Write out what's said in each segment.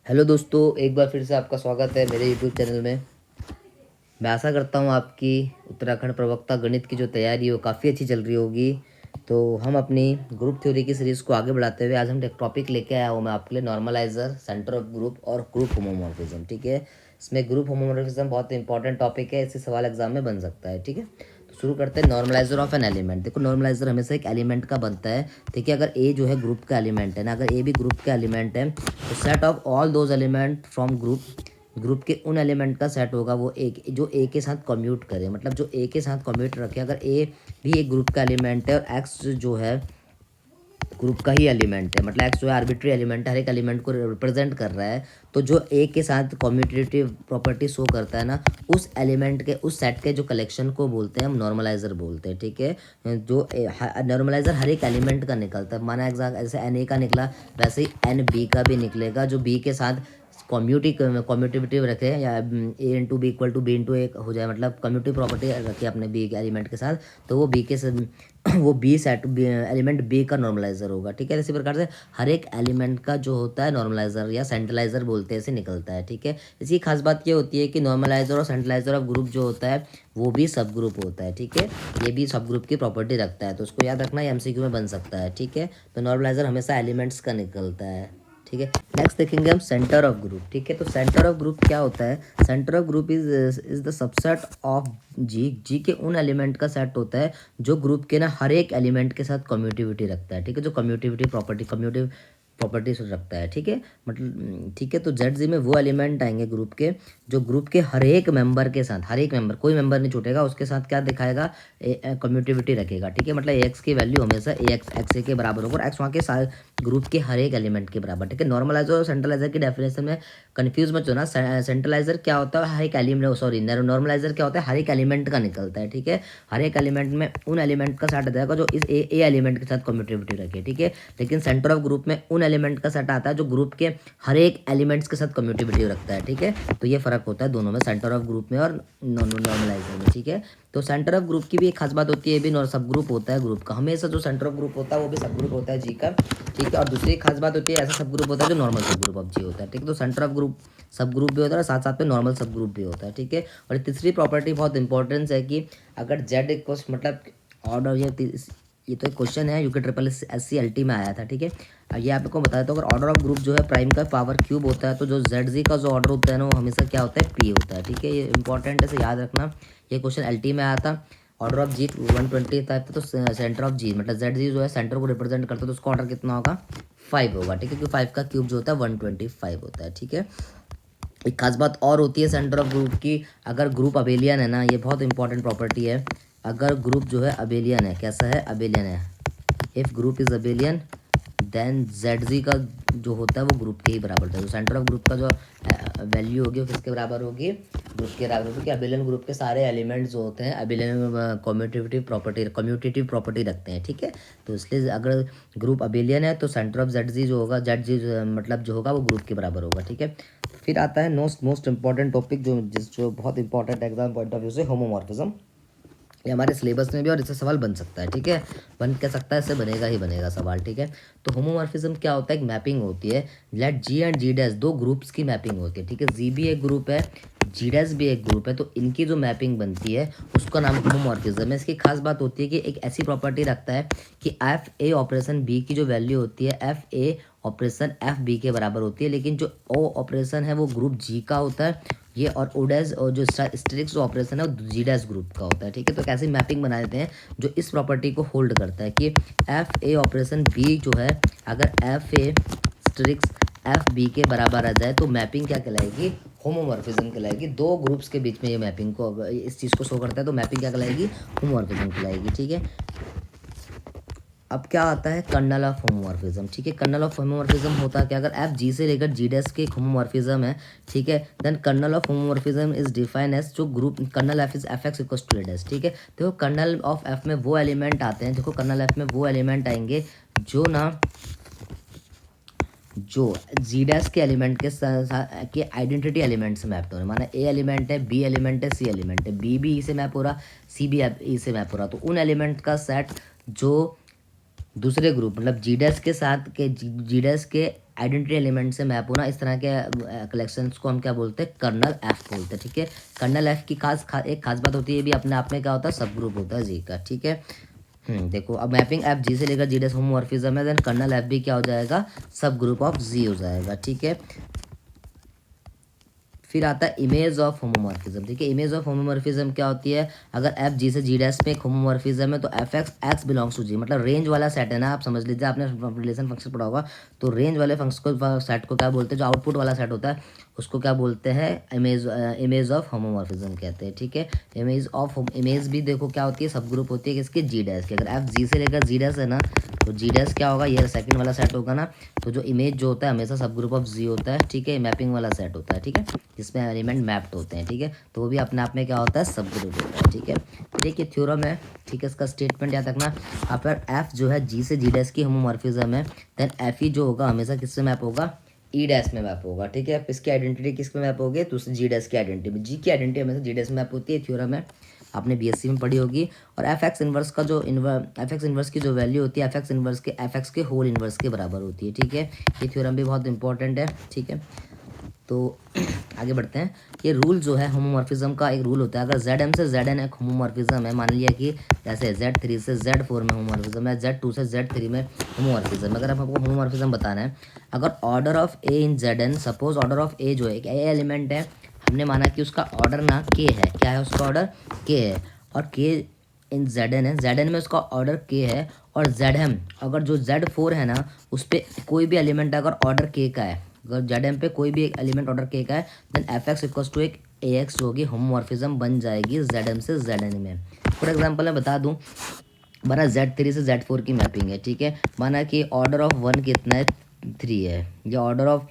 Hello दोस्तों, एक बार फिर से आपका स्वागत है मेरे यूट्यूब चैनल में। मैं आशा करता हूँ आपकी उत्तराखंड प्रवक्ता गणित की जो तैयारी है वो काफ़ी अच्छी चल रही होगी। तो हम अपनी ग्रुप थ्योरी की सीरीज़ को आगे बढ़ाते हुए आज हम एक टॉपिक लेके आया हूँ मैं आपके लिए, नॉर्मलाइजर, सेंटर ऑफ ग्रुप और ग्रुप होमोमॉर्फिज्म। ठीक है, इसमें ग्रुप होमोमॉर्फिज्म बहुत इंपॉर्टेंट टॉपिक है, इससे सवाल एग्जाम में बन सकता है। ठीक है, तो शुरू करते हैं। Normaliser of an element. देखो, नॉर्मलाइजर हमेशा एक एलिमेंट का बनता है। ठीक है, अगर ए जो है ग्रुप का एलिमेंट है ना, अगर ए भी ग्रुप का एलिमेंट है तो set of all those element from group के उन एलिमेंट का सेट होगा वो एक जो ए के साथ कम्यूट करे, मतलब जो ए के साथ कम्यूट रखे। अगर ए भी एक ग्रुप का एलिमेंट है और एक्स जो है ग्रुप का ही एलिमेंट है, मतलब एक्स जो है आर्बिट्री एलिमेंट है, हर एक एलिमेंट को रिप्रेजेंट कर रहा है, तो जो ए के साथ कम्यूटेटिव प्रॉपर्टी शो करता है ना, उस एलिमेंट के उस सेट के जो कलेक्शन को बोलते हैं हम नॉर्मलाइजर बोलते हैं। ठीक है, जो नॉर्मलाइजर हर एक एलिमेंट का निकलता है। माना एग्जाम ऐसे एन ए का निकला, वैसे ही एन बी का भी निकलेगा, जो बी के साथ कम्यूटिविटी रखे या A into B equal to B into A हो जाए, मतलब कम्यूटिव प्रॉपर्टी रखे अपने बी के एलिमेंट के साथ, तो वो बी के वो बी सेट एलिमेंट बी का नॉर्मलाइजर होगा। ठीक है, इसी प्रकार से हर एक एलिमेंट का जो होता है नॉर्मलाइजर या सेंट्रलाइजर बोलते हैं, इसे निकलता है। ठीक है, इसकी खास बात ये होती है कि नॉर्मलाइजर और सेंट्रलाइजर ऑफ ग्रुप जो होता है वो भी सब ग्रुप होता है। ठीक है, ये भी सब ग्रुप की प्रॉपर्टी रखता है, तो उसको याद रखना, ये एमसीक्यू में बन सकता है। ठीक है, तो नॉर्मलाइजर हमेशा एलिमेंट्स का निकलता है। ठीक है, नेक्स्ट देखेंगे हम सेंटर ऑफ ग्रुप। ठीक है, तो सेंटर ऑफ ग्रुप क्या होता है? Center of group is the subset of G के उन एलिमेंट का सेट होता है जो ग्रुप के ना हर एक एलिमेंट के साथ कम्यूटिविटी रखता है। ठीक है, जो कम्यूटिव प्रॉपर्टीज रखता है। ठीक है, मतलब ठीक है, तो जेड जी में वो एलिमेंट आएंगे ग्रुप के जो ग्रुप के हर एक मेंबर के साथ, हर एक मेंबर, कोई मेंबर नहीं छूटेगा, उसके साथ क्या दिखाएगा? कम्यूटिविटी रखेगा। ठीक है, मतलब एक्स की वैल्यू हमेशा ए एक्स एक्स ए के बराबर होगा और एक्स वहाँ के ग्रुप के हर एक एलिमेंट के बराबर। ठीक है, नॉर्मलाइजर और सेंट्रलाइजर की डेफिनेशन में कंफ्यूज मत होना। सेंट्रलाइजर क्या होता है? हर एक एलिमेंट, सॉरी, नॉर्मलाइजर क्या होता है? हर एक एलिमेंट का निकलता है। ठीक है, हर एक एलिमेंट में उन एलिमेंट का सेट जाएगा जो इस ए एलिमेंट के साथ कम्यूटिविटी रखे। ठीक है, लेकिन सेंटर ऑफ ग्रुप में उन एलिमेंट का सेट आता है जो ग्रुप के हर एक एलिमेंट्स के साथ कम्यूटिविटी रखता है। ठीक है, तो ये फर्क होता है दोनों में, सेंटर ऑफ ग्रुप में और नॉर्मलाइजर में। ठीक है, तो सेंटर ऑफ ग्रुप की भी एक खास बात होती है, ये भी सब ग्रुप होता है ग्रुप का, हमेशा जो सेंटर ऑफ ग्रुप होता है वो भी सब ग्रुप होता है जी का। ठीक है, और दूसरी खास बात होती है, ऐसा सब ग्रुप होता है जो नॉर्मल सब ग्रुप ऑफ जी होता है। ठीक है, तो सेंटर ऑफ ग्रुप सब ग्रुप भी होता है और साथ साथ में नॉर्मल सब ग्रुप भी होता है। ठीक है, और तीसरी प्रॉपर्टी बहुत इंपॉर्टेंस है कि अगर जेड इक्व मतलब ऑर्डर, ये तो एक क्वेश्चन है UK triple S C L T में आया था। ठीक है, ये आपको बताया, तो अगर ऑर्डर ऑफ ग्रुप जो है प्राइम का पावर क्यूब होता है, तो जो जेड जी का जो ऑर्डर होता है ना वो हमेशा क्या होता है? पी होता है। ठीक है, ये इंपॉर्टेंट है, इसे याद रखना। ये क्वेश्चन एल टी में आया था। ऑर्डर ऑफ जी 120 था, तो सेंटर ऑफ जी मतलब जेड जी जो है सेंटर को रिप्रेजेंट करता है, तो उसका ऑर्डर कितना होगा? 5 होगा। ठीक है, क्योंकि 5 का क्यूब जो होता है 125 होता है। ठीक है, एक खास बात और होती है सेंटर ऑफ ग्रुप की, अगर ग्रुप अबेलियन है ना, ये बहुत इंपॉर्टेंट प्रॉपर्टी है। अगर ग्रुप जो है अबेलियन है, कैसा है? अबेलियन है। If group is abelian then Z G का जो होता है वो ग्रुप के ही बराबर होता है। तो सेंटर ऑफ ग्रुप का जो वैल्यू होगी वो किसके बराबर होगी? ग्रुप के बराबर होगी, क्योंकि अबेलियन ग्रुप के सारे एलिमेंट्स जो होते हैं अबेलियन कम्यूटेटिव प्रॉपर्टी रखते हैं। ठीक है, तो इसलिए अगर ग्रुप अबेलियन है तो सेंटर ऑफ जेड जी जो होगा, जेड जी मतलब जो होगा वो ग्रुप के बराबर होगा। ठीक है, फिर आता है मोस्ट इंपॉर्टेंट टॉपिक जो बहुत important exam point of view से, होमोमॉर्फिज्म। ये हमारे सिलेबस में भी और इससे सवाल बन सकता है। ठीक है, बन क्या सकता है, इससे बनेगा ही बनेगा सवाल। ठीक है, तो होमोमॉर्फिज्म क्या होता है? एक मैपिंग होती है। Let G and G dash दो ग्रुप्स की मैपिंग होती है। ठीक है, जी भी एक ग्रुप है, जी डैश भी एक ग्रुप है, तो इनकी जो मैपिंग बनती है उसका नाम होमोमॉर्फिज्म है। इसकी खास बात होती है कि एक ऐसी प्रॉपर्टी रखता है कि एफ ए ऑपरेशन बी की जो वैल्यू होती है F A operation F B के बराबर होती है, लेकिन जो ओ ऑपरेशन है वो ग्रुप जी का होता है, ये और ओडेज और जो स्टेरिक्स ऑपरेशन है वो जी डैश ग्रुप का होता है। ठीक है, तो कैसे मैपिंग बना देते हैं जो इस प्रॉपर्टी को होल्ड करता है कि एफ ए ऑपरेशन बी जो है, अगर एफ ए स्टेरिक्स एफ बी के बराबर आ जाए तो मैपिंग क्या कहलाएगी? होमोमॉर्फिज्म कहलाएगी। दो ग्रुप्स के बीच में ये मैपिंग को, इस चीज़ को शो करता है, तो मैपिंग क्या कहलाएगी? होमोमॉर्फिज्म कहलाएगी। ठीक है, अब क्या आता है? Kernel of homomorphism. ठीक है, कर्नल ऑफ होमोमॉर्फिज्म होता है क्या? अगर एफ जी से लेकर जी डैश के एक होमोमॉर्फिज्म है, ठीक है, then kernel of homomorphism is define as जो group kernel F is F X equals to A dash. ठीक है, देखो कर्नल ऑफ एफ में वो एलिमेंट आते हैं, देखो कर्नल एफ में वो एलिमेंट आएंगे जो ना, जो जी डैश के एलिमेंट के आइडेंटिटी एलिमेंट से मैप हो रहे हैं। माना ए एलिमेंट है, बी एलिमेंट है, सी एलिमेंट है, बी भी ई से मैप हो रहा, सी भी ई से मैप हो रहा, तो उन एलिमेंट का सेट जो दूसरे ग्रुप मतलब जी डैश के साथ के जी डैश के आइडेंटिटी एलिमेंट से मैप होना, इस तरह के कलेक्शंस को हम क्या बोलते हैं, कर्नल एफ बोलते हैं। ठीक है, कर्नल एफ की एक खास बात होती है, ये भी अपने आप में क्या होता है, सब ग्रुप होता है जी का। ठीक है, देखो अब मैपिंग एफ जी से लेकर जी डेस होमोमॉर्फिज्म है, देन कर्नल एफ भी क्या हो जाएगा, सब ग्रुप ऑफ जी हो जाएगा। ठीक है, फिर आता है इमेज ऑफ होमोमॉर्फिज्म। ठीक है, इमेज ऑफ होमोमॉर्फिज्म क्या होती है, अगर एफ जी से जी डैश में एक होमोमॉर्फिज्म है तो F X X belongs to G, मतलब रेंज वाला सेट है ना, आप समझ लीजिए, आपने रिलेशन फंक्शन पढ़ा होगा, तो रेंज वाले फंक्शन को सेट को क्या बोलते हैं, जो आउटपुट वाला सेट होता है उसको क्या बोलते हैं, इमेज ऑफ होमोमॉर्फिज्म कहते हैं। ठीक है, इमेज भी देखो क्या होती है, सब ग्रुप होती है किसकी, जी डैश की। अगर एफ जी से लेकर जी डैश है ना, तो जी डैश क्या होगा, ये सेकंड वाला सेट होगा ना, तो जो इमेज जो होता है हमेशा सब ग्रुप ऑफ जी होता है। ठीक है, मैपिंग वाला सेट होता है। ठीक है, जिसमें एलिमेंट मैप्ड होते हैं। ठीक है, तो वो भी अपने आप में क्या होता है, सब ग्रुप होता है। ठीक है, फिर एक ये थ्योरम है। ठीक है, इसका स्टेटमेंट याद रखना, अगर एफ जो है जी से जी डैश की होमोमॉर्फिज्म है, देन एफ ई जो होगा हमेशा किससे मैप होगा, ई डैश में मैप होगा। ठीक है, इसकी आइडेंटिटी किस में मैप होगी, तो जी डैश की आइडेंटिटी, जी की आइडेंटिटी हमेशा जी डैश में मैप होती है। थ्योरम है, आपने बीएससी में पढ़ी होगी। और एफ एक्स इन्वर्स का जो एफ एक्स इन्वर्स की जो वैल्यू होती है, एफ एक्स इन्वर्स के एफ एक्स के होल इन्वर्स के बराबर होती है। ठीक है, ये थ्योरम भी बहुत इंपॉर्टेंट है। ठीक है, तो आगे बढ़ते हैं। ये रूल जो है होमोमॉर्फिज्म का, एक रूल होता है, अगर जेड से जेड एन एक होमोमॉर्फिज्म है, मान लिया कि जैसे Z3 से Z4 में होमोमॉर्फिज्म है, Z2 से Z3 में होमोमॉर्फिज्म, अगर आपको होमोमॉर्फिज्म बताना है, अगर order of A in ZN, suppose order of A जो है एक ए एलिमेंट है, हमने माना कि उसका ऑर्डर ना के है, क्या है उसका ऑर्डर, के है, और के इन ZN है, ZN में उसका ऑर्डर के है, और ZM अगर जो Z4 है ना उस पर कोई भी एलिमेंट अगर ऑर्डर के का है, अगर ZM पे कोई भी एक एलिमेंट ऑर्डर के का है, then F X equals to एक ए एक्स जो होगी होमोमॉर्फिज्म बन जाएगी ZM से ZN में। फॉर एग्जांपल मैं बता दूं, माना Z3 से Z4 की मैपिंग है। ठीक है, माना कि ऑर्डर ऑफ वन कितना है, 3 है, या ऑर्डर ऑफ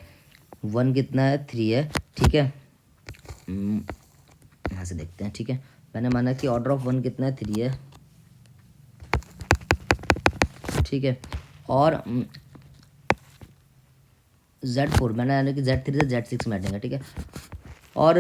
वन कितना है, 3 है। ठीक है, यहाँ से देखते हैं। ठीक है, मैंने माना कि ऑर्डर ऑफ वन कितना है, 3 है। ठीक है, और Z4 मैंने यानी कि Z3 से Z6 मैटिंग है। ठीक है, और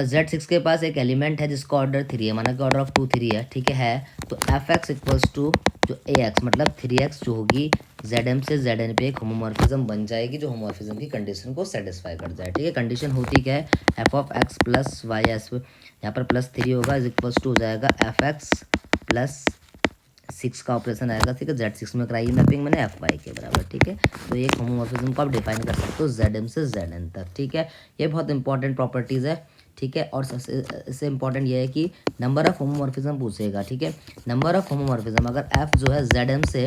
Z6 के पास एक एलिमेंट है जिसका ऑर्डर 3 है, माना कि ऑर्डर ऑफ 2 3 है। ठीक है, तो एफ एक्स इक्वल्स टू जो ए एक्स मतलब 3x जो होगी ZM से ZN पे एक होमोमॉर्फिज्म बन जाएगी, जो होमोमॉर्फिज्म की कंडीशन को सेटिस्फाई कर जाए। ठीक है, कंडीशन होती क्या है, F of X plus Y S, यहाँ पर +3 होगा, इज इक्वल्स टू हो जाएगा एफ एक्स प्लस 6 का ऑपरेशन आएगा। ठीक है, Z6 में कराई मैपिंग मैंने एफ वाई के बराबर। ठीक है, तो एक होमोमॉर्फिज्म को आप डिफाइन कर सकते हो ZM से ZN तक। ठीक है, ये बहुत इंपॉर्टेंट प्रॉपर्टीज़ है। ठीक है, और इससे इंपॉर्टेंट ये है कि नंबर ऑफ होमोमॉर्फिज्म पूछेगा। ठीक है, नंबर ऑफ होमोमॉर्फिज्म अगर एफ जो है ZM से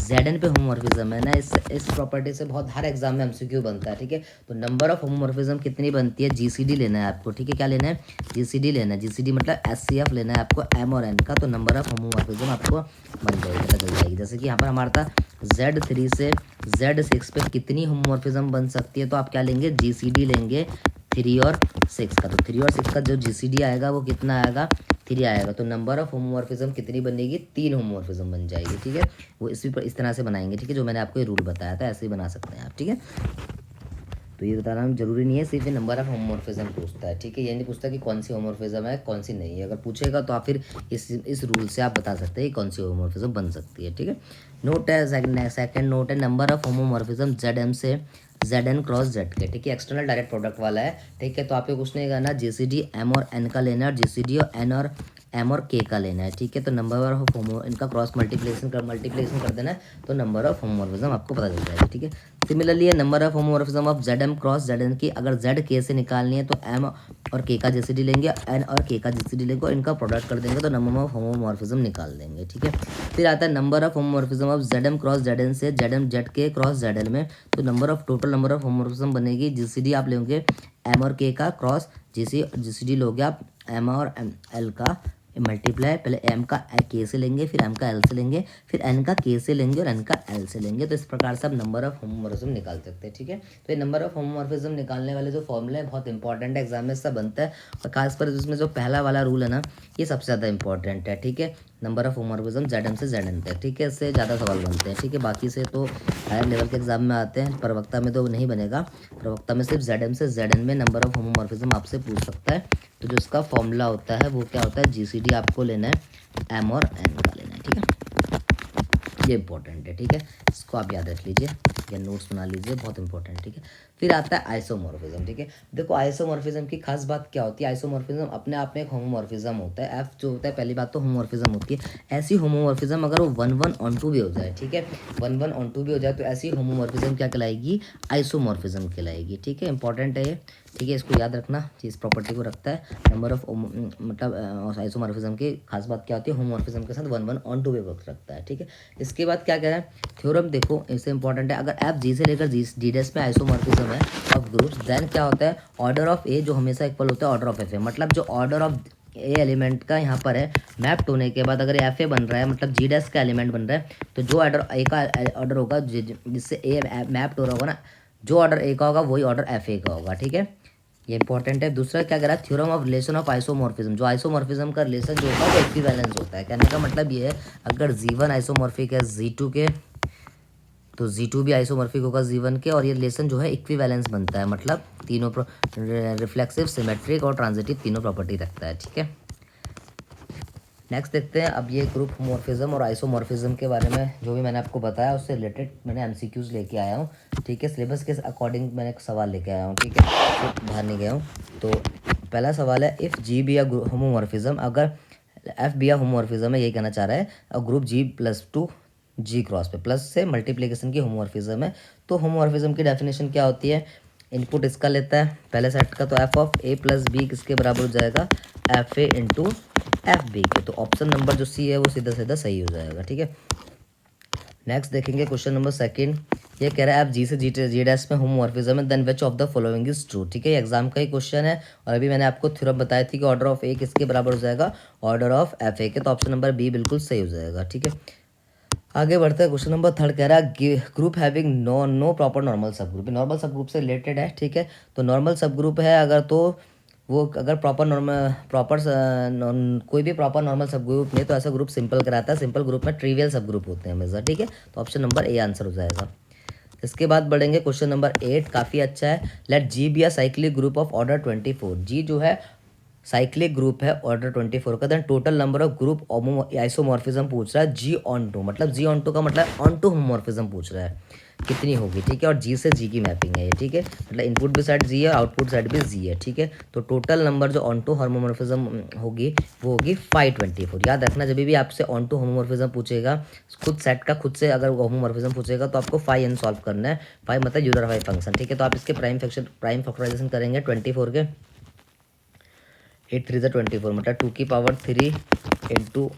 ZN पे होमोमॉर्फिज्म है ना, इस प्रॉपर्टी से बहुत हर एग्जाम में MCQ बनता है। ठीक है, तो नंबर ऑफ होमोमॉर्फिज्म कितनी बनती है, GCD लेना है आपको। ठीक है, क्या लेना है, GCD लेना है। GCD मतलब SCF लेना है आपको M और N का, तो नंबर ऑफ होमोमॉर्फिज्म आपको बन जाएगी, पता चल जाएगी। जैसे कि यहाँ पर हमारा था Z3 से Z6 पे कितनी होमोमॉर्फिज्म बन सकती है, तो आप क्या लेंगे, GCD लेंगे 3 और 6 का। तो 3 और 6 का जो GCD आएगा वो कितना आएगा, 3 आएगा। तो नंबर ऑफ होमोमॉर्फिज्म कितनी बनेगी, 3 होमोमॉर्फिज्म बन जाएगी। ठीक है, वो इस तरह से बनाएंगे। ठीक है, जो मैंने आपको ये रूल बताया था ऐसे ही बना सकते हैं आप। ठीक है, तो ये बताना जरूरी नहीं है, सिर्फ ये नंबर ऑफ होमोमॉर्फिज्म पूछता है। ठीक है, ये नहीं पूछता कि कौन सी होमोमॉर्फिज्म है कौन सी नहीं है। अगर पूछेगा तो आप फिर इस रूल से आप बता सकते हैं कौन सी होमोमॉर्फिज्म बन सकती है। ठीक है, नोट है सेकंड नोट है, नंबर ऑफ होमोमॉर्फिज्म ZM से ZN क्रॉस Z के। ठीक है, एक्सटर्नल डायरेक्ट प्रोडक्ट वाला है। ठीक है, तो आपको कुछ नहीं करना, GCD M और N का लेना है, GCD और N और M और K का लेना है। ठीक है, तो नंबर ऑफ होमो इनका क्रॉस मल्टीप्लिकेशन कर देना है, तो नंबर ऑफ होमोमॉर्फिज्म आपको पता चल जाएगा। ठीक है, सिमिलरली है number of homomorphism of ZM cross ZN की, अगर Z K से निकालनी है तो M और K का GCD लेंगे, N और K का GCD लेंगे और इनका प्रोडक्ट कर देंगे, तो नंबर ऑफ होमोमॉर्फिज्म निकाल देंगे। ठीक है, फिर आता है number of homomorphism of ZM cross ZN से ZM ZK क्रॉस ZL में, तो टोटल नंबर ऑफ होमोमॉर्फिज्म बनेगी। GCD आप लेंगे M और K का क्रॉस GCD लोगे आप M और L का मल्टीप्लाई, पहले M का K से लेंगे, फिर M का L से लेंगे, फिर N का K से लेंगे और N का L से लेंगे। तो इस प्रकार से आप नंबर ऑफ होमोमॉर्फिज्म निकाल सकते हैं। ठीक है, तो ये नंबर ऑफ होमोमॉर्फिज्म निकालने वाले जो फॉर्मूला है बहुत इंपॉर्टेंट है, एग्जाम में इससे बनता है, और खासकर इसमें जो पहला वाला रूल है ना, ये सबसे ज़्यादा इंपॉर्टेंट है। ठीक है, नंबर ऑफ होमोमॉर्फिज्म ZM से ZN तक। ठीक है, इससे ज़्यादा सवाल बनते हैं। ठीक है, बाकी से तो हायर लेवल के एग्जाम में आते हैं, प्रवक्ता में तो नहीं बनेगा। प्रवक्ता में सिर्फ ZM से ZN में नंबर ऑफ होमोमॉर्फिज्म आपसे पूछ सकता है। तो जो इसका फॉर्मूला होता है वो क्या होता है, GCD आपको लेना है M और N का लेना है। ठीक है, ये इंपॉर्टेंट है। ठीक है, इसको आप याद रख लीजिए। या नोट्स बना लीजिए, बहुत इंपॉर्टेंट, ठीक है। फिर आता है आइसोमॉर्फिज्म, ठीक है। देखो आइसोमॉर्फिज्म की खास बात क्या होती है, आइसोमॉर्फिज्म अपने आप में एक होमोमॉर्फिज्म होता है। एफ जो होता है, पहली बात तो होमोमॉर्फिज्म होती है। ऐसी होमोमॉर्फिज्म अगर वो 1-1-on-2 भी हो जाए, ठीक है, 1-1-on-2 भी हो जाए तो ऐसी होमोमॉर्फिज्म क्या कहलाएगी, आइसोमॉर्फिज्म कहलाएगी, ठीक है। इंपॉर्टेंट है ये, ठीक है, इसको याद रखना, इस प्रॉपर्टी को रखता है। नंबर ऑफ मतलब आइसोमॉर्फिज्म की खास बात क्या होती है, होमोमॉर्फिज्म के साथ 1-1-on-2 भी वक्त रखता है, ठीक है। इसके बाद क्या कह रहा है थ्योरम, देखो इससे इंपॉर्टेंट है, अगर एफ जी से लेकर जी डैश में आइसोमॉर्फिज्म है ऑफ ग्रुप्स, देन क्या होता है, ऑर्डर ऑफ ए जो हमेशा इक्वल होता है ऑर्डर ऑफ एफ ए, मतलब जो ऑर्डर ऑफ ए एलिमेंट का यहाँ पर है मैप्ड होने के बाद अगर एफ ए बन रहा है, मतलब जी डैश का एलिमेंट बन रहा है, तो जो ऑर्डर ए का ऑर्डर होगा जिससे ए मैप्ड हो रहा होगा ना, जो ऑर्डर ए का होगा वही ऑर्डर एफ ए का होगा, ठीक है। ये इंपॉर्टेंट है। दूसरा क्या कह रहा है, theorem of relation of isomorphism, जो आइसोमॉर्फिज्म का रिलेशन जो होता है वो इक्विवेलेंस होता है। कहने का मतलब ये है, अगर जी1 आइसोमॉर्फिक है जी2 के, तो जी2 भी आइसोमॉर्फिक होगा जी1 के, और ये रिलेशन जो है इक्विवेलेंस बनता है, मतलब तीनों रिफ्लेक्सिव, सिमेट्रिक और ट्रांजिटिव तीनों प्रॉपर्टी रखता है, ठीक है। नेक्स्ट देखते हैं, अब ये ग्रुप होमोमॉर्फिज्म और आइसोमॉर्फिज्म के बारे में जो भी मैंने आपको बताया उससे रिलेटेड मैंने एमसीक्यूज लेके आया हूँ, ठीक है। सिलेबस के अकॉर्डिंग मैंने एक सवाल लेके आया हूँ, ठीक है, तो बाहर नहीं गया हूँ। तो पहला सवाल है, इफ़ जी बी या होमोमॉर्फिज्म, अगर एफ बी या होमोमॉर्फिज्म है, यही कहना चाह रहा है, और ग्रुप G+2 जी क्रॉस पे प्लस से मल्टीप्लिकेशन की होमोमॉर्फिज्म है, तो होमोमॉर्फिज्म की डेफिनेशन क्या होती है, इनपुट इसका लेता है पहले सेट का, तो F of A plus B किसके बराबर हो जाएगा, F A into F B के, तो ऑप्शन नंबर जो सी है वो सीधा सीधा सही हो जाएगा, ठीक है। नेक्स्ट देखेंगे क्वेश्चन नंबर सेकंड, ये कह रहा है आप जी से जी डैश में होमोमॉर्फिज्म है, then which of the following is true, ठीक है। एग्जाम का ही क्वेश्चन है, और अभी मैंने आपको थ्योरम बताई थी कि ऑर्डर ऑफ ए किसके बराबर हो जाएगा, ऑर्डर ऑफ एफ ए के, तो ऑप्शन नंबर बी बिल्कुल सही हो जाएगा, ठीक है। आगे बढ़ते हैं, क्वेश्चन नंबर थर्ड कह रहा है group having no proper normal subgroup, normal subgroup से रिलेटेड है, ठीक है। तो नॉर्मल सब ग्रुप है अगर, तो वो अगर प्रॉपर नॉर्मल प्रॉपर कोई भी प्रॉपर नॉर्मल सब ग्रुप नहीं, तो ऐसा ग्रुप सिंपल कराता है, सिंपल ग्रुप में ट्रिवियल सब ग्रुप होते हैं हमेशा, ठीक है। तो ऑप्शन नंबर ए आंसर हो जाएगा। इसके बाद बढ़ेंगे क्वेश्चन नंबर 8, काफ़ी अच्छा है, let G be a cyclic group of order 24, G जो है साइक्लिक ग्रुप है ऑर्डर 24 का, then total number of group isomorphism पूछ रहा है G/2, मतलब G/2 का मतलब ऑन टू होमोमॉर्फिज्म पूछ रहा है कितनी होगी, ठीक है। और जी से जी की मैपिंग है ये, ठीक है, मतलब इनपुट भी साइड जी है, आउटपुट साइड भी जी है, ठीक है। तो टोटल नंबर जो ऑन टू होमोमॉर्फिज्म होगी वो होगी 524। याद रखना, जब भी आपसे ऑन टू होमोमॉर्फिज्म पूछेगा, खुद सेट का खुद से अगर होमोमॉर्फिज्म पूछेगा तो आपको 5n सॉल्व करना है, 5 मतलब यूलर 5 फंक्शन, ठीक है। तो आप इसके प्राइम फैक्टराइजेशन करेंगे 24 के, 8 3 24, मतलब 2 की पावर 3 इंटू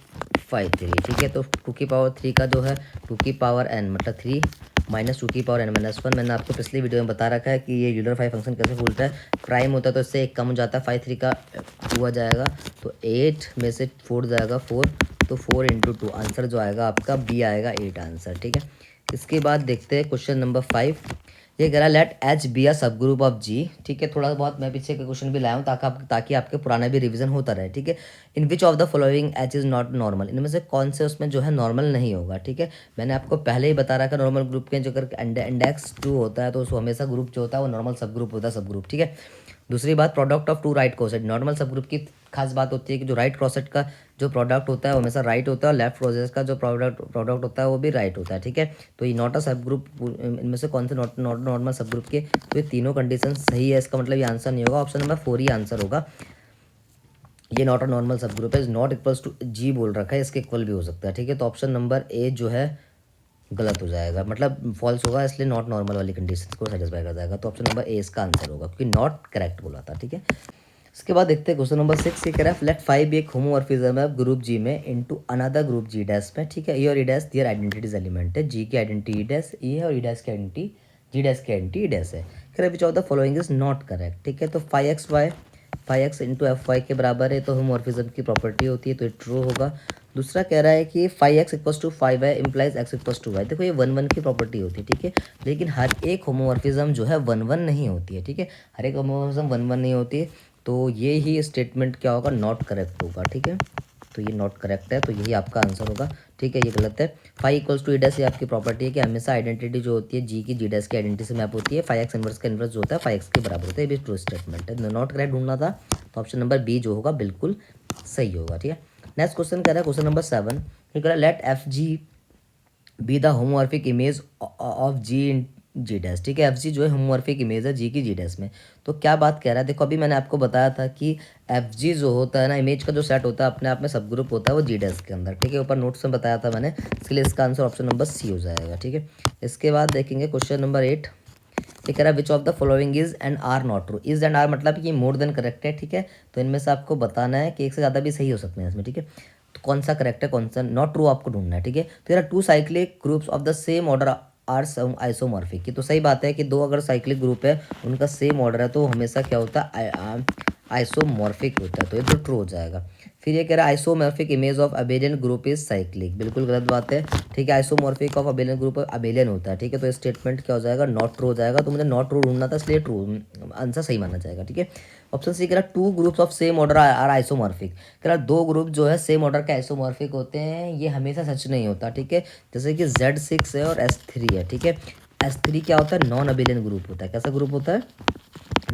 5 3, ठीक है। तो 2 की पावर 3 का जो है 2 की पावर n मतलब 3 माइनस 2 की पावर n-1, मैंने आपको पिछली वीडियो में बता रखा है कि ये यूलर 5 फंक्शन कैसे खुलता है, प्राइम होता है तो इससे एक कम हो जाता है, 5 3 का 2 आ जाएगा, तो 8 में से 4 जाएगा 4, तो 4 इंटू 2 आंसर जो आएगा आपका बी आएगा 8 आंसर, ठीक है। इसके बाद देखते हैं क्वेश्चन नंबर 5, ये कह रहा है लेट एच बी अ सब ग्रुप ऑफ जी, ठीक है। थोड़ा बहुत मैं पीछे के क्वेश्चन भी लाया हूँ ताकि आपके पुराना भी रिवीजन होता रहे, ठीक है। In which of the following H is not normal, इनमें से कौन से उसमें जो है नॉर्मल नहीं होगा, ठीक है। मैंने आपको पहले ही बता रखा नॉर्मल ग्रुप के जो अगर इंडेक्स 2 होता है तो उसको हमेशा ग्रुप जो होता है वो नॉर्मल सब ग्रुप होता है, सब ग्रुप, ठीक है। दूसरी बात, product of two right cosets, normal subgroup की खास बात होती है कि जो राइट क्रॉसेट का जो प्रोडक्ट होता है वो हमेशा राइट होता है, और लेफ्ट क्रॉसेट का जो प्रोडक्ट होता है वो भी राइट होता है, ठीक है। तो ये नॉट अ सब ग्रुप, इनमें से कौन से नॉट नॉर्मल सब ग्रुप के, तो ये तीनों कंडीशन सही है, इसका मतलब ये आंसर नहीं होगा, ऑप्शन नंबर 4 ही आंसर होगा। ये नॉट अ नॉर्मल सब ग्रुप है, नॉट इक्वल्स टू जी बोल रखा है, इसके इक्वल भी हो सकता है, ठीक है। तो ऑप्शन नंबर ए जो है गलत हो जाएगा, मतलब फॉल्स होगा, इसलिए नॉट नॉर्मल वाली कंडीशन को सेटिस्फाई कर जाएगा, तो ऑप्शन नंबर ए इसका आंसर होगा, क्योंकि नॉट करेक्ट बोला था, ठीक है। इसके बाद देखते हैं क्वेश्चन नंबर 6, ये कह रहा है लेट 5 एक होमोमॉर्फिज्म है ग्रुप जी में इनटू अनदर ग्रुप जी डैश में, ठीक है। ए और ई डैश दियर आइडेंटिटीज एलिमेंट है, जी की आइडेंटिटी ई डैश ई है, और ई डैश की आइडेंटिटी जी डैश की आइडेंटिटी ई डैश है। कह रहा है which of the following is not correct, ठीक है। तो 5x इंटू एफ वाई के बराबर है, तो होमोमॉर्फिज्म की प्रॉपर्टी होती है, तो ये ट्रू होगा। दूसरा कह रहा है कि 5x इक्वल्स टू 5 है implies x equals to y, देखो ये 1 1 की प्रॉपर्टी होती है, ठीक है। लेकिन हर एक होमोमॉर्फिज्म जो है 1 1 नहीं होती है, ठीक है। हर एक होमोमॉर्फिज्म 1 1 नहीं होती है, तो ये ही स्टेटमेंट क्या होगा, नॉट करेक्ट होगा, ठीक है। तो ये नॉट करेक्ट है, तो यही आपका आंसर होगा, ठीक है, ये गलत है। 5 इक्वल्स टू ई डैश, ये आपकी प्रॉपर्टी है कि हमेशा आइडेंटिटी जो होती है जी की जी डैश की आइडेंटिटी से मैप होती है, 5x इनवर्स का इनवर्स जो होता है 5x के बराबर होता है, ये भी ट्रू स्टेटमेंट है, नॉट करेक्ट ढूंढना था, तो ऑप्शन नंबर बी जो होगा बिल्कुल सही होगा, ठीक है। नेक्स्ट क्वेश्चन कह रहा है क्वेश्चन नंबर 7, ये कह रहा है let F G be the homomorphic image of G G dash, ठीक है। एफ जी जो है होमोमॉर्फिक इमेज है जी की जी डैश में। तो क्या बात कह रहा है, देखो अभी मैंने आपको बताया था कि एफ जी जो होता है ना, इमेज का जो सेट होता है अपने आप में सब ग्रुप होता है वो जी डैश के अंदर, ठीक है। ऊपर नोट्स में बताया था मैंने, इसके लिए इसका आंसर ऑप्शन नंबर सी हो जाएगा, ठीक है। इसके बाद देखेंगे क्वेश्चन नंबर 8। ये कह रहा है which of the following is and are not true. Is and are मतलब कि मोर देन करेक्ट है, ठीक है। तो इनमें से आपको बताना है कि एक से ज़्यादा भी सही हो सकते हैं इसमें, ठीक है। तो कौन सा करेक्ट है कौन सा नॉट ट्रू आपको ढूंढना है, ठीक है। तो यार two cyclic groups of the same order are isomorphic की, तो सही बात है कि दो अगर साइक्लिक ग्रुप है उनका सेम ऑर्डर है तो हमेशा क्या होता है आइसोमॉर्फिक होता है, तो ये तो ट्रू हो जाएगा। फिर ये कह रहा है isomorphic image of abelian group is cyclic, बिल्कुल गलत बात है, ठीक है। Isomorphic of abelian group abelian होता है, ठीक है। तो स्टेटमेंट क्या हो जाएगा, नॉट ट्रू हो जाएगा। तो मुझे नॉट ट्रू ढूंढना था इसलिए ट्रू आंसर सही माना जाएगा, ठीक है। ऑप्शन सी कह रहा two groups of same order are isomorphic, कह रहा दो ग्रुप जो है सेम ऑर्डर के आइसोमॉर्फिक होते हैं, ये हमेशा सच नहीं होता, ठीक है। जैसे कि Z6 है और S3 है, ठीक है। S3 क्या होता है, नॉन अबेलियन ग्रुप होता है। कैसा ग्रुप होता है,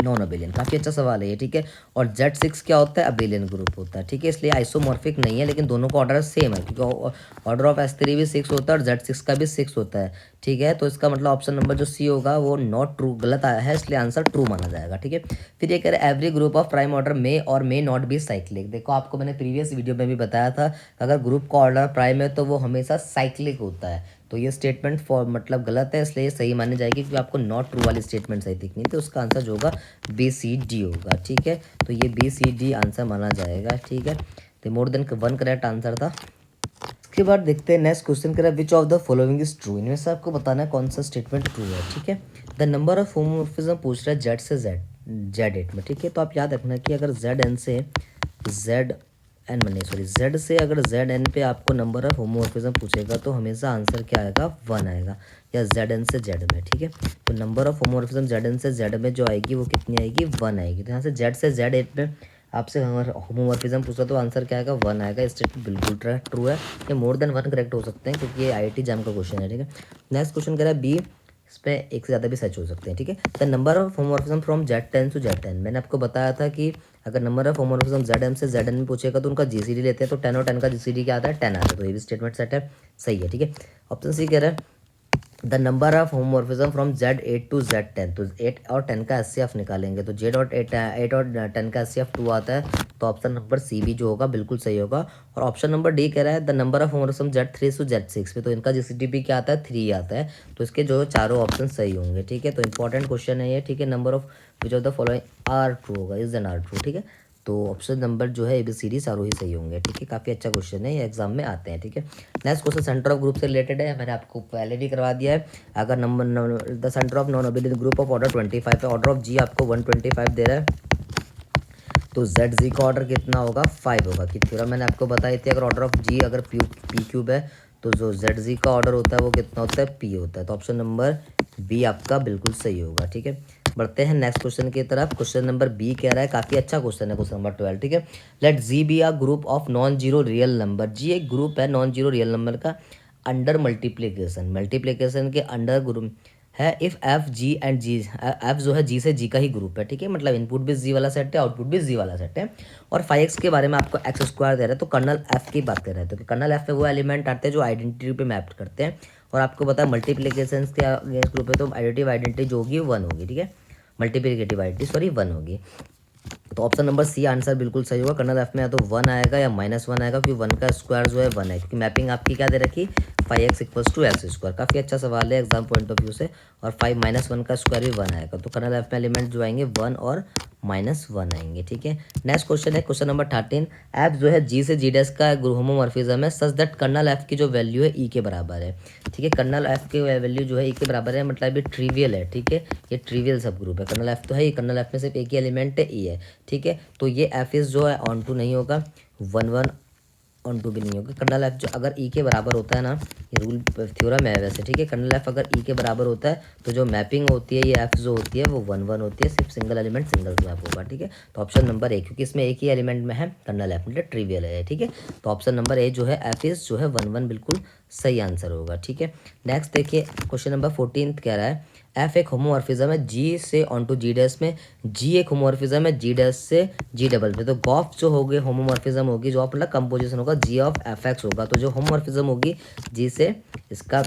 नॉन अबेलियन। काफ़ी अच्छा सवाल है ये, ठीक है। और Z6 क्या होता है, अबेलियन ग्रुप होता है, ठीक है। इसलिए आइसोमॉर्फिक नहीं है, लेकिन दोनों का ऑर्डर सेम है, क्योंकि ऑर्डर ऑफ S3 भी 6 होता है और Z6 का भी 6 होता है, ठीक है। तो इसका मतलब ऑप्शन नंबर जो सी होगा वो नॉट ट्रू गलत आया है, इसलिए आंसर ट्रू माना जाएगा, ठीक है। फिर ये कह रहे हैं every group of prime order may और मे नॉट बी साइक्लिक। देखो आपको मैंने प्रीवियस वीडियो में भी बताया था, अगर ग्रुप का ऑर्डर प्राइम है तो वो हमेशा साइक्लिक होता है। तो ये स्टेटमेंट फॉर मतलब गलत है, इसलिए सही मानी जाएगी, क्योंकि आपको नॉट ट्रू वाली स्टेटमेंट सही दिखनी थी। तो उसका आंसर जो होगा BCD होगा, ठीक है। तो ये BCD आंसर माना जाएगा, ठीक है। तो more than one correct answer था। इसके बाद देखते हैं नेक्स्ट क्वेश्चन कह रहा है which of the following is true. इनमें से आपको बताना है कौन सा स्टेटमेंट ट्रू है, ठीक है। द नंबर ऑफ होमोमॉर्फिज्म पूछ रहा है जेड से Z8 में, ठीक है। तो आप याद रखना कि अगर ZN से ZN में नहीं सॉरी Z से अगर ZN पे आपको नंबर ऑफ होमोमॉर्फिज्म पूछेगा तो हमेशा आंसर क्या आएगा, 1 आएगा, या ZN से Z में, ठीक है। तो नंबर ऑफ होमोमॉर्फिज्म ZN से Z में जो आएगी वो कितनी आएगी, 1 आएगी। तो यहाँ से Z से Z8 में आपसे होमोमॉर्फिज्म पूछा तो आंसर क्या आएगा, 1 आएगा। स्टेटमेंट बिल्कुल ट्रू है। ये मोर देन 1 करेक्ट हो सकते हैं, क्योंकि ये IIT जैम का क्वेश्चन है, ठीक है। नेक्स्ट क्वेश्चन कह रहा है बी, इस पर एक से ज़्यादा भी सच हो सकते हैं, ठीक है। The number of homomorphism from Z10 to Z10, मैंने आपको बताया था कि अगर नंबर ऑफ होमोमॉर्फिज्म ZM से ZN में पूछेगा तो उनका GCD लेते हैं, तो 10 और 10 का GCD क्या आता है, 10 आता है। तो ये भी स्टेटमेंट सेट है, सही है, ठीक है। ऑप्शन सी कह रहा है the number of homomorphism from Z8 to Z10, तो 8 और 10 का HCF निकालेंगे तो Z और 8 और 10 का HCF 2 आता है। तो ऑप्शन नंबर सी भी जो होगा बिल्कुल सही होगा। और ऑप्शन नंबर डी कह रहा है the number of homomorphism Z3 to Z6 पे, तो इनका GCD क्या आता है, 3 आता है। तो इसके जो चारों ऑप्शन सही होंगे, ठीक है। तो इंपॉर्टेंट क्वेश्चन है ये, ठीक है। Number of which of the following are true होगा, इज एन आर ट्रू, ठीक है। तो ऑप्शन नंबर जो है ABCD सारों ही सही होंगे, ठीक है। काफ़ी अच्छा क्वेश्चन है, ये एग्जाम में आते हैं, ठीक है। Next question centre of group से रिलेटेड है, मैंने आपको पहले भी करवा दिया है। अगर number the centre of non abelian group of order 25 है, ऑर्डर ऑफ जी आपको 125 दे रहा है, तो ZG का ऑर्डर कितना होगा, 5 होगा। कि थ्योरम मैंने आपको बताई थी, अगर ऑर्डर ऑफ जी अगर P क्यूब है तो जो ZG का ऑर्डर होता है वो कितना होता है, P होता है। तो ऑप्शन नंबर बी आपका बिल्कुल सही होगा, ठीक है। बढ़ते हैं नेक्स्ट क्वेश्चन की तरफ। क्वेश्चन नंबर बी कह रहा है, काफ़ी अच्छा क्वेश्चन है, क्वेश्चन नंबर 12, ठीक है। Let G be a group of non zero real number. G एक ग्रुप है नॉन जीरो रियल नंबर का अंडर मल्टीप्लीकेशन के अंडर ग्रुप है। If F G and G, F जो है जी से जी का ही ग्रुप है, ठीक है। मतलब इनपुट भी जी वाला सेट है, आउटपुट भी जी वाला सेट है। और 5x के बारे में आपको x² दे रहा है, तो कर्नल एफ की बात कर रहे हैं। तो कर्नल एफ में वो एलिमेंट आते हैं जो आइडेंटिटी पे मैप करते हैं। और आपको पता है मल्टीप्लीकेशन के अगेंस्ट ग्रुप है, तो एडिटिव आइडेंटिटी जो होगी 1 होगी, ठीक है। मल्टीप्लिकेटिव आइडेंटिटी 1 होगी। तो ऑप्शन नंबर सी आंसर बिल्कुल सही होगा। कर्नल एफ में या तो 1 आएगा या -1 आएगा, क्योंकि 1 का स्क्वायर जो है 1 है, क्योंकि मैपिंग आपकी क्या दे रखी, 5x = x²। काफ़ी अच्छा सवाल है एग्जाम पॉइंट ऑफ व्यू से। और 5 -1 का स्क्वायर भी 1 आएगा, तो कर्नल एफ में एलिमेंट जो आएंगे 1 और -1 आएंगे, ठीक है। नेक्स्ट क्वेश्चन है क्वेश्चन नंबर 13। एफ जो है जी से जी डैश का होमोमॉर्फिज्म है सच दैट कर्नल एफ की जो वैल्यू है ई के बराबर है, ठीक है। कर्नल एफ की वैल्यू जो है ई के बराबर है, मतलब ये ट्रिवियल है, ठीक है। ये ट्रिवियल सब ग्रुप है। कर्नल एफ तो है ही, कर्नल एफ में सिर्फ एक ही एलिमेंट है, ई है, ठीक है। तो ये एफ इज जो है ऑन टू नहीं होगा, 1 ऑन टू भी नहीं होगा। कर्नल एफ जो अगर ई के बराबर होता है ना, ये रूल थ्योरम है वैसे, ठीक है। कर्नल एफ अगर ई के बराबर होता है तो जो मैपिंग होती है ये एफ जो होती है वो 1 1 होती है, सिर्फ सिंगल एलिमेंट सिंगल मैप होगा, ठीक है। तो ऑप्शन नंबर ए, क्योंकि इसमें एक ही एलिमेंट में है कर्नल एफ, मतलब ट्रिवियल है, ठीक है। तो ऑप्शन नंबर ए जो है एफ इज जो है 1 1 बिल्कुल सही आंसर होगा, ठीक है। नेक्स्ट देखिए क्वेश्चन नंबर 14 कह रहा है एफ एक होमोमॉर्फिज्म है जी से ऑन टू जी डैश में, जी एक होमोमॉर्फिज्म है जी डैश से जी डबल में। तो गॉफ जो होगी होमोमॉर्फिज्म होगी, जो मतलब कंपोजिशन होगा जी ऑफ एफ एक्स होगा। तो जो होमोमॉर्फिज्म होगी जी से इसका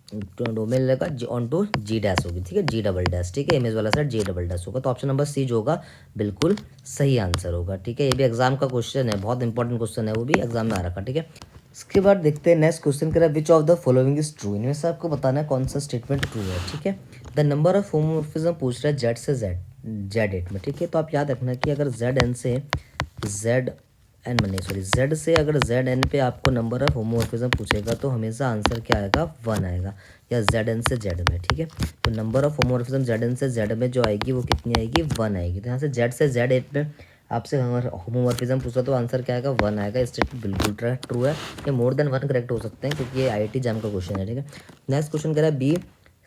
डोमेन लेगा ऑन टू जी डैश होगी, ठीक है, जी डबल डैश, ठीक है, इमेज वाला सेट जी डबल डैश होगा। तो ऑप्शन नंबर सी जो होगा बिल्कुल सही आंसर होगा, ठीक है। ये भी एग्जाम का क्वेश्चन है, बहुत इंपॉर्टेंट क्वेश्चन है, वो भी एग्जाम में आ रखा, ठीक है। इसके बाद देखते हैं नेक्स्ट क्वेश्चन कह रहा है which of the following is true, इनमें से आपको बताना है कौन सा स्टेटमेंट ट्रू है, ठीक है। द नंबर ऑफ होमोमॉर्फिज्म पूछ रहा है जेड से जेड एट में, ठीक है। तो आप याद रखना कि अगर जेड एन से जेड एन बने सॉरी जेड से अगर जेड एन पे आपको नंबर ऑफ होमोमॉर्फिज्म पूछेगा तो हमेशा आंसर क्या आएगा, वन आएगा, या जेड एन से जेड में, ठीक है। तो number of homomorphism Z N से जेड में जो आएगी वो कितनी आएगी, वन आएगी। तो यहाँ से जेड से जेड एट में आपसे होमोमॉर्फिज्म पूछा तो आंसर क्या आएगा, वन आएगा। स्टेटमेंट बिल्कुल ट्रू है। ये मोर देन वन करेक्ट हो सकते हैं क्योंकि ये आईआईटी जैम का क्वेश्चन है, ठीक है। नेक्स्ट क्वेश्चन कह रहा है बी,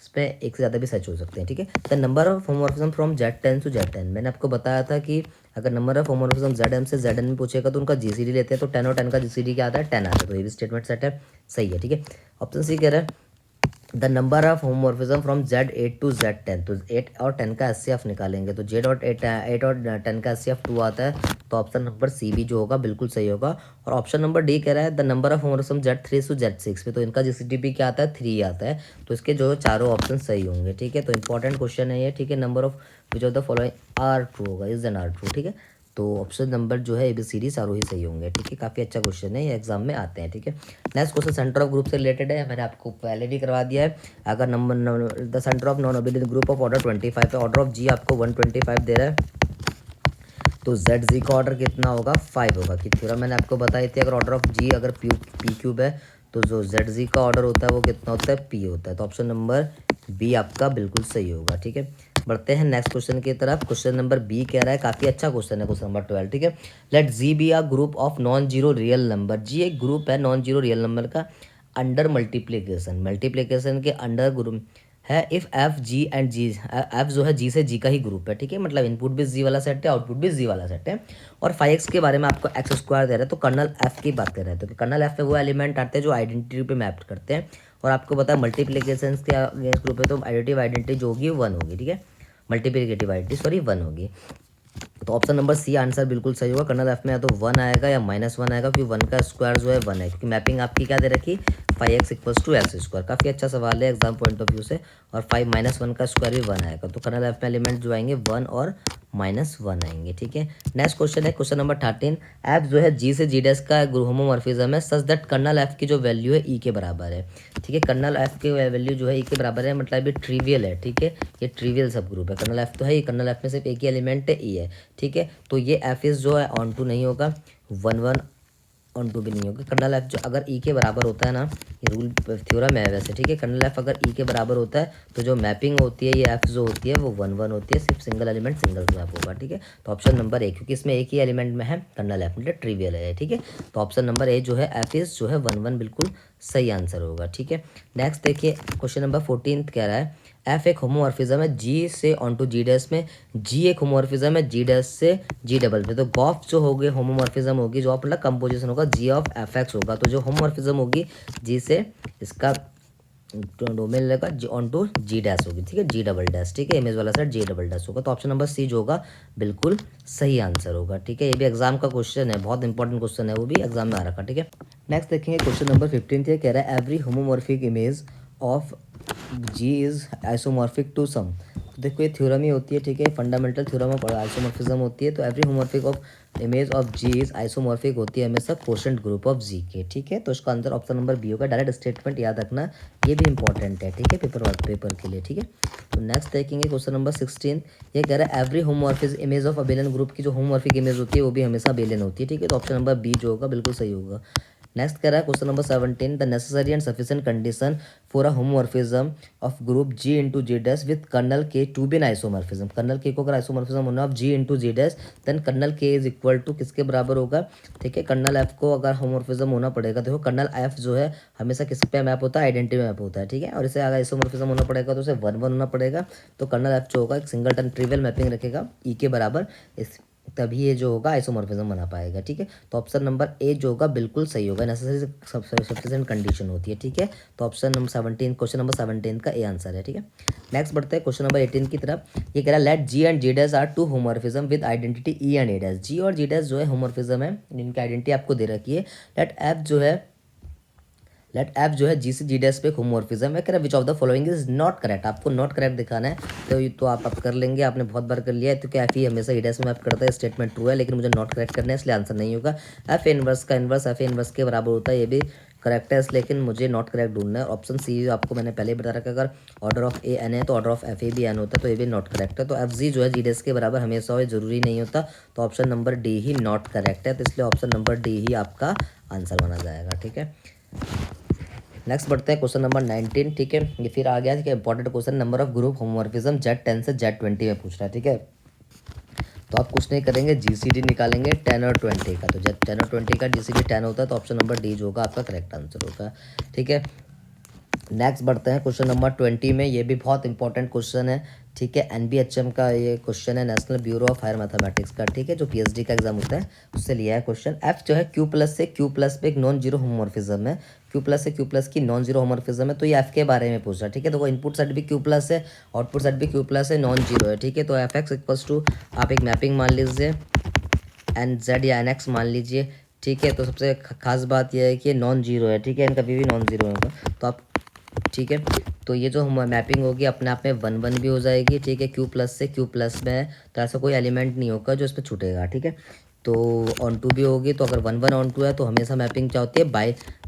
इस पर एक से ज़्यादा भी सच हो सकते हैं, ठीक है। The number of homomorphism from Z ten to Z ten, मैंने आपको बताया था कि अगर number of homomorphism Z M से जेड एन में पूछेगा तो उनका जीसीडी लेते हैं, तो 10 और 10 का जीसीडी क्या आता है, 10 आता है। तो ये भी स्टेटमेंट सेट है, सही है, ठीक है। ऑप्शन सी कह रहा है the number of homomorphism from Z eight to Z ten, तो 8 और 10 का एचसीएफ निकालेंगे तो जेड और एट और 10 का एचसीएफ 2 आता है। तो ऑप्शन नंबर सी भी जो होगा बिल्कुल सही होगा। और ऑप्शन नंबर डी कह रहा है the number of homomorphism Z three to Z six पे, तो इनका जीसीडी क्या आता है, 3 आता है। तो इसके जो चारों ऑप्शन सही होंगे, ठीक है। तो इंपॉर्टेंट क्वेश्चन है ये, ठीक है। Number of which of the following are true होगा, इज एन आर ट्रू, ठीक है। तो ऑप्शन नंबर जो है ABCD सारों ही सही होंगे, ठीक है। काफ़ी अच्छा क्वेश्चन है, ये एग्जाम में आते हैं, ठीक है। Next question centre of group से रिलेटेड है, मैंने आपको पहले भी करवा दिया है। अगर number the centre of non abelian group of order 25 है, ऑर्डर ऑफ जी आपको 125 दे रहा है, तो जेड जी का ऑर्डर कितना होगा, 5 होगा। कि थ्योरम मैंने आपको बताई थी, अगर ऑर्डर ऑफ जी अगर पी क्यूब है तो जो जेड जी का ऑर्डर होता है वो कितना होता है, पी होता है। तो ऑप्शन नंबर बी आपका बिल्कुल सही होगा, ठीक है। बढ़ते हैं नेक्स्ट क्वेश्चन की तरफ। क्वेश्चन नंबर बी कह रहा है, काफ़ी अच्छा क्वेश्चन है, क्वेश्चन नंबर 12, ठीक है। Let G be a group of non zero real number, G एक ग्रुप है नॉन जीरो रियल नंबर का अंडर मल्टीप्लीकेशन, मल्टीप्लीकेशन के अंडर ग्रुप है। If F G and G, F जो है जी से जी का ही ग्रुप है, ठीक है। मतलब इनपुट भी जी वाला सेट है, आउटपुट भी जी वाला सेट है। और 5x के बारे में आपको एक्स स्क्वायर दे रहा है, तो कर्नल एफ की बात कर रहे हैं। तो कर्नल एफ में वो एलिमेंट आते हैं जो आइडेंटिटी पे मैप करते हैं। और आपको पता है मल्टीप्लीकेशन के अगेंस्ट ग्रुप है तो एडिटिव आइडेंटिटी जो होगी वन होगी, ठीक है। मल्टीप्लिकेटिव आइडेंटिटी सॉरी वन होगी। तो ऑप्शन नंबर सी आंसर बिल्कुल सही होगा। कर्नल एफ में या तो 1 आएगा या -1 आएगा, क्योंकि 1 का स्क्वायर जो है 1 है, क्योंकि मैपिंग आपकी क्या दे रखी, 5x equals to x square. काफ़ी अच्छा सवाल है एग्जाम पॉइंट ऑफ व्यू से। और 5 -1 का स्क्वायर भी 1 आएगा, तो कर्नल एफ में एलिमेंट जो आएंगे 1 और -1 आएंगे, ठीक है। नेक्स्ट क्वेश्चन है क्वेश्चन नंबर 13। एफ जो है जी से जी डैश का होमोमॉर्फिज्म है सच दैट कर्नल एफ की जो वैल्यू है ई के बराबर है, ठीक है। कर्नल एफ की वैल्यू जो है ई के बराबर है, मतलब ये ट्रिवियल है, ठीक है। ये ट्रिवियल सब ग्रुप है, कर्नल एफ तो है, ये कर्नल एफ में सिर्फ एक ही एलिमेंट है, ई है, ठीक है। तो ये एफ इज जो है ऑन टू नहीं होगा, 1 ऑन टू भी नहीं होगा। कर्नल एफ जो अगर ई के बराबर होता है ना, ये रूल थ्योरम है वैसे, ठीक है। कर्नल एफ अगर ई के बराबर होता है तो जो मैपिंग होती है ये एफ जो होती है वो 1 1 होती है, सिर्फ सिंगल एलिमेंट सिंगल मैप होगा, ठीक है। तो ऑप्शन नंबर ए, क्योंकि इसमें एक ही एलिमेंट में है कर्नल एफ, मतलब ट्रिवियल है, ठीक है। तो ऑप्शन नंबर ए जो है एफ इज जो है 1 1 बिल्कुल सही आंसर होगा, ठीक है। नेक्स्ट देखिए क्वेश्चन नंबर 14 कह रहा है एफ एक होमोमॉर्फिज्म है जी से ऑन टू जी डैश में, जी एक होमोमॉर्फिज्म है जी डैश से जी डबल में। तो गॉफ जो होगी होमोमॉर्फिज्म होगी, जो मतलब कंपोजिशन होगा जी ऑफ एफ एक्स होगा। तो जो होमोमॉर्फिज्म होगी जी से इसका डोमेन लेगा ऑन टू जी डैश होगी, ठीक है, जी डबल डैश, ठीक है। इमेज वाला सेट जी डबल डैश होगा। तो ऑप्शन नंबर सी जो होगा बिल्कुल सही आंसर होगा, ठीक है। ये भी एग्जाम का क्वेश्चन है, बहुत इंपॉर्टेंट क्वेश्चन है, वो भी एग्जाम में आ रखा, ठीक है। नेक्स्ट देखेंगे क्वेश्चन नंबर 15 कह रहा है every homomorphic image of G is isomorphic to some. तो देखो ये थ्योरम ही होती है, ठीक है, फंडामेंटल थ्योरम ऑफ आइसोमॉर्फिज्म होती है। तो every homomorphic of image of G is isomorphic होती है हमेशा कोशेंट ग्रुप ऑफ जी के, ठीक है। तो इसका आंसर ऑप्शन नंबर बी होगा। डायरेक्ट स्टेटमेंट याद रखना, ये भी इंपॉर्टेंट है, ठीक है, पेपर के लिए, ठीक है। तो नेक्स्ट देखेंगे क्वेश्चन नंबर 16। ये कह रहा है every homomorphic image of abelian group की जो होमोमॉर्फिक इमेज होती है वो भी हमेशा अबेलियन होती है, ठीक है। तो ऑप्शन नंबर बी जो होगा बिल्कुल सही होगा। नेक्स्ट कह रहा है question number 17 the necessary and sufficient condition for a homomorphism of group G into G dash with kernel K to be an isomorphism. Kernel K को अगर आइसोमॉर्फिज्म होना of G into G dash then kernel K is equal to किसके बराबर होगा, ठीक है। Kernel F को अगर होमोमॉर्फिज्म होना पड़ेगा, देखो कर्नल एफ जो है हमेशा किस पे मैप होता है, आइडेंटिटी मैप होता है, ठीक है। और इसे अगर आइसोमॉर्फिज्म होना पड़ेगा तो उसे 1 1 होना पड़ेगा। तो कर्नल एफ जो होगा एक सिंगल ट्रिवियल मैपिंग रखेगा ई के बराबर, इस तभी ये जो होगा आइसोमॉर्फिज्म बना पाएगा, ठीक है। तो ऑप्शन नंबर ए जो होगा बिल्कुल सही होगा, नेसेसरी सफिशिएंट कंडीशन होती है, ठीक है। तो ऑप्शन नंबर 17 क्वेश्चन नंबर 17 का ए आंसर है, ठीक है। नेक्स्ट बढ़ते हैं क्वेश्चन नंबर 18 की तरफ। ये कह रहा है let G and G dash are two homomorphism with identity E and A dash. G और जी डैश जो है होमोमॉर्फिज्म है, इनकी आइडेंटिटी आपको दे रखी है। लेट एफ जो है लेट एफ जो है जीसी जीडीएस पे होमोमॉर्फिज्म है, कह रहा विच of the following is not correct, आपको नॉट करेक्ट दिखाना है। तो आप कर लेंगे, आपने बहुत बार कर लिया है, तो क्या एफ ही हमेशा ईडीएस में मैप करता है, स्टेटमेंट ट्रू है, लेकिन मुझे नॉट करेक्ट करना है, इसलिए आंसर नहीं होगा। एफ इनवर्स का इनवर्स एफ इनवर्स के बराबर होता है, ये भी करेक्ट है, लेकिन मुझे नॉट करेक्ट ढूंढना है। ऑप्शन सी आपको मैंने पहले ही बता रखा, अगर ऑर्डर ऑफ ए एन है तो ऑर्डर ऑफ एफ ए भी एन होता है, तो ये भी नॉट करेक्ट है। तो एफ जी जो है जीडीएस के बराबर हमेशा हो, जरूरी नहीं होता, तो option number D he not correct है, तो इसलिए ऑप्शन नंबर डी ही आपका आंसर माना जाएगा। ठीक है, नेक्स्ट बढ़ते हैं क्वेश्चन नंबर 19। ठीक है, ये फिर आ गया, ठीक है, important question, number of group homomorphism Z10 से Z20 में पूछ रहा है। ठीक है, तो आप कुछ नहीं करेंगे, जीसीडी निकालेंगे 10 और 20 का, तो जब 10 और 20 का जीसीडी 10 होता है, तो ऑप्शन नंबर डी जो होगा आपका करेक्ट आंसर होगा। ठीक है, नेक्स्ट बढ़ते हैं क्वेश्चन नंबर 20 में, ये भी बहुत इंपॉर्टेंट क्वेश्चन है। ठीक है, एनबीएचएम का ये क्वेश्चन है, national bureau of higher mathematics का। ठीक है, जो पीएचडी का एग्जाम होता है उससे लिया है क्वेश्चन। एफ जो है क्यू प्लस से क्यू प्लस पे एक नॉन जीरो होमोमॉर्फिज्म है, क्यू प्लस से क्यू प्लस की नॉन जीरो होमोमॉर्फिज्म है, तो ये एफ के बारे में पूछ रहा है। ठीक है, तो वो इनपुट साइड भी क्यू प्लस है, आउटपुट साइड भी क्यू प्लस है, नॉन जीरो है। ठीक है, तो एफ एक्स इक्वल्स टू आप एक मैपिंग मान लीजिए एन जेड या एन एक्स मान लीजिए। ठीक है, तो सबसे खास बात यह है कि नॉन जीरो है। ठीक है, इनका कभी भी नॉन जीरो होगा, तो आप ठीक है, तो ये जो मैपिंग होगी अपने आप में 1 1 भी हो जाएगी। ठीक है, क्यू प्लस से क्यू प्लस में है, तो ऐसा कोई एलिमेंट नहीं होगा जो इस पर छूटेगा। ठीक है, तो ऑन टू भी होगी, तो अगर 1 1 ऑन टू है तो हमेशा मैपिंग क्या होती है,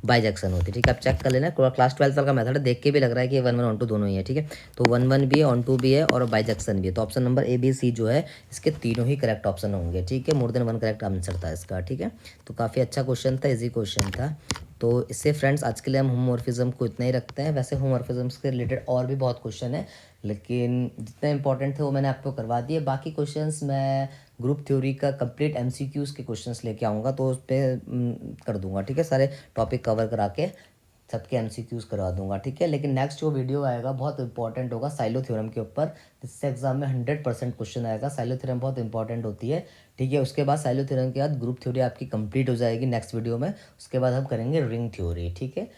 बाई जंक्शन होती है। ठीक है, आप चेक कर लेना, क्लास 12 साल का मेथड है, देख के भी लग रहा है कि 1 1 ऑन टू दोनों ही है। ठीक है, तो 1 1 भी है, ऑन टू भी है और बाई जंक्शन भी है, तो option number A B C जो है इसके तीनों ही करेक्ट ऑप्शन होंगे। ठीक है, मोर देन 1 करेक्ट आंसर था इसका। ठीक है, तो काफ़ी अच्छा क्वेश्चन था, इजी क्वेश्चन था। तो इससे फ्रेंड्स आज के लिए हम होमोमॉर्फिज्म को इतना ही रखते हैं। वैसे होमोमॉर्फिज्म्स के रिलेटेड और भी बहुत क्वेश्चन है, लेकिन जितने इंपॉर्टेंट थे वो मैंने आपको करवा दिए। बाकी क्वेश्चंस मैं ग्रुप थ्योरी का कंप्लीट एमसीक्यूज़ के क्वेश्चंस लेके आऊँगा, तो उस पर कर दूंगा। ठीक है, सारे टॉपिक कवर करा के सबके एमसीक्यूज़ करवा दूंगा। ठीक है, लेकिन नेक्स्ट जो वीडियो आएगा बहुत इंपॉर्टेंट होगा साइलो थ्योरम के ऊपर, जिससे एग्जाम में 100% क्वेश्चन आएगा। साइलो थ्योरम बहुत इंपॉर्टेंट होती है। ठीक है, उसके बाद साइलो थ्योरम के बाद ग्रुप थ्योरी आपकी कंप्लीट हो जाएगी नेक्स्ट वीडियो में, उसके बाद हम करेंगे रिंग थ्योरी। ठीक है,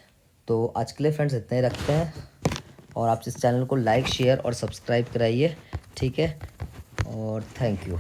तो आज के लिए फ्रेंड्स इतने ही रखते हैं, और आप इस चैनल को लाइक शेयर और सब्सक्राइब कराइए। ठीक है, और थैंक यू।